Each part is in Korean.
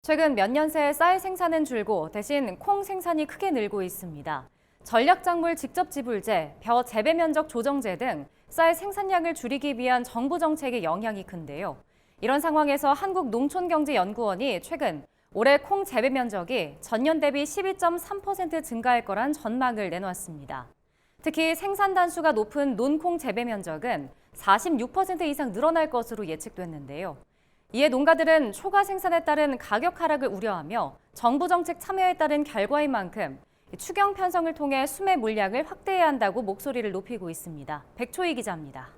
최근 몇 년 새 쌀 생산은 줄고 대신 콩 생산이 크게 늘고 있습니다. 전략작물 직접 지불제, 벼 재배 면적 조정제 등 쌀 생산량을 줄이기 위한 정부 정책의 영향이 큰데요. 이런 상황에서 한국농촌경제연구원이 최근 올해 콩 재배 면적이 전년 대비 12.3% 증가할 거란 전망을 내놨습니다. 특히 생산 단수가 높은 논콩 재배 면적은 46% 이상 늘어날 것으로 예측됐는데요. 이에 농가들은 초과 생산에 따른 가격 하락을 우려하며 정부 정책 참여에 따른 결과인 만큼 추경 편성을 통해 수매 물량을 확대해야 한다고 목소리를 높이고 있습니다. 백초희 기자입니다.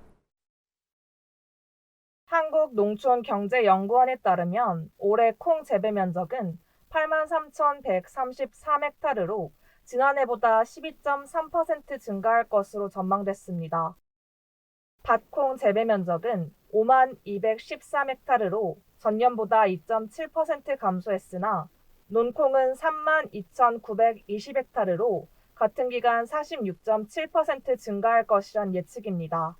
한국농촌경제연구원에 따르면 올해 콩 재배 면적은 83,133헥타르로 지난해보다 12.3% 증가할 것으로 전망됐습니다. 밭콩 재배 면적은 52,213헥타르로 전년보다 2.7% 감소했으나 논콩은 32,920헥타르로 같은 기간 46.7% 증가할 것이란 예측입니다.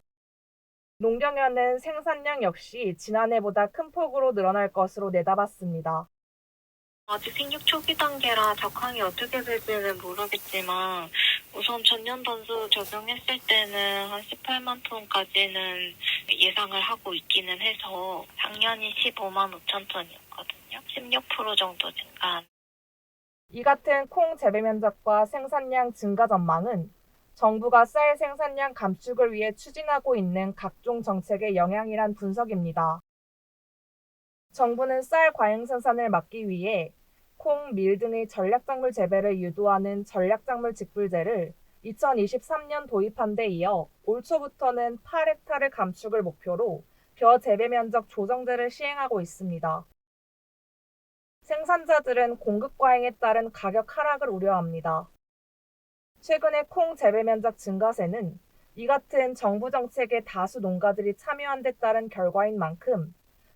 농경연은 생산량 역시 지난해보다 큰 폭으로 늘어날 것으로 내다봤습니다. 아직 생육 초기 단계라 적항이 어떻게 될지는 모르겠지만 우선 전년 단수 적용했을 때는 한 18만 톤까지는 예상을 하고 있기는 해서 작년이 15만 5천 톤이었거든요. 16% 정도 증가한. 이 같은 콩 재배 면적과 생산량 증가 전망은 정부가 쌀 생산량 감축을 위해 추진하고 있는 각종 정책의 영향이란 분석입니다. 정부는 쌀 과잉 생산을 막기 위해 콩, 밀 등의 전략작물 재배를 유도하는 전략작물 직불제를 2023년 도입한 데 이어 올 초부터는 8헥타르 감축을 목표로 벼 재배 면적 조정제를 시행하고 있습니다. 생산자들은 공급 과잉에 따른 가격 하락을 우려합니다. 최근의 콩 재배 면적 증가세는 이 같은 정부 정책에 다수 농가들이 참여한 데 따른 결과인 만큼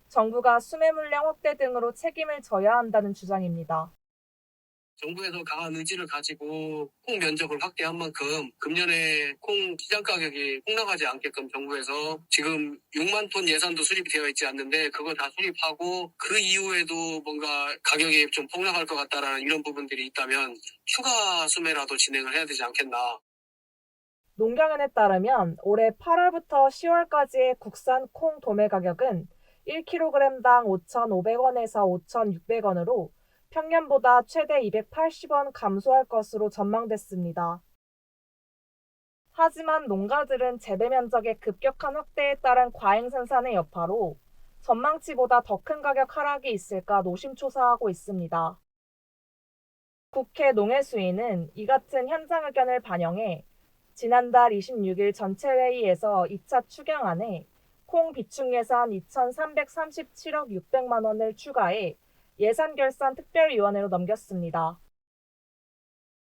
정부가 수매 물량 확대 등으로 책임을 져야 한다는 주장입니다. 정부에서 강한 의지를 가지고 콩 면적을 확대한 만큼 금년에 콩 시장 가격이 폭락하지 않게끔 정부에서 지금 6만 톤 예산도 수립이 되어 있지 않는데 그거 다 수립하고 그 이후에도 뭔가 가격이 좀 폭락할 것 같다라는 이런 부분들이 있다면 추가 수매라도 진행을 해야 되지 않겠나. 농경연에 따르면 올해 8월부터 10월까지의 국산 콩 도매 가격은 1kg당 5,500원에서 5,600원으로 평년보다 최대 280원 감소할 것으로 전망됐습니다. 하지만 농가들은 재배 면적의 급격한 확대에 따른 과잉 생산의 여파로 전망치보다 더 큰 가격 하락이 있을까 노심초사하고 있습니다. 국회 농해수위는 이 같은 현장 의견을 반영해 지난달 26일 전체 회의에서 2차 추경안에 콩 비축 예산 2,337억 600만 원을 추가해 예산결산 특별위원회로 넘겼습니다.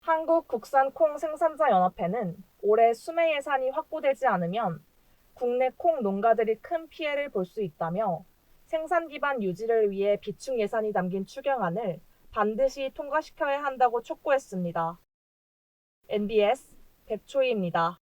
한국국산콩생산자연합회는 올해 수매 예산이 확보되지 않으면 국내 콩 농가들이 큰 피해를 볼 수 있다며 생산 기반 유지를 위해 비축 예산이 담긴 추경안을 반드시 통과시켜야 한다고 촉구했습니다. NBS 백초희입니다.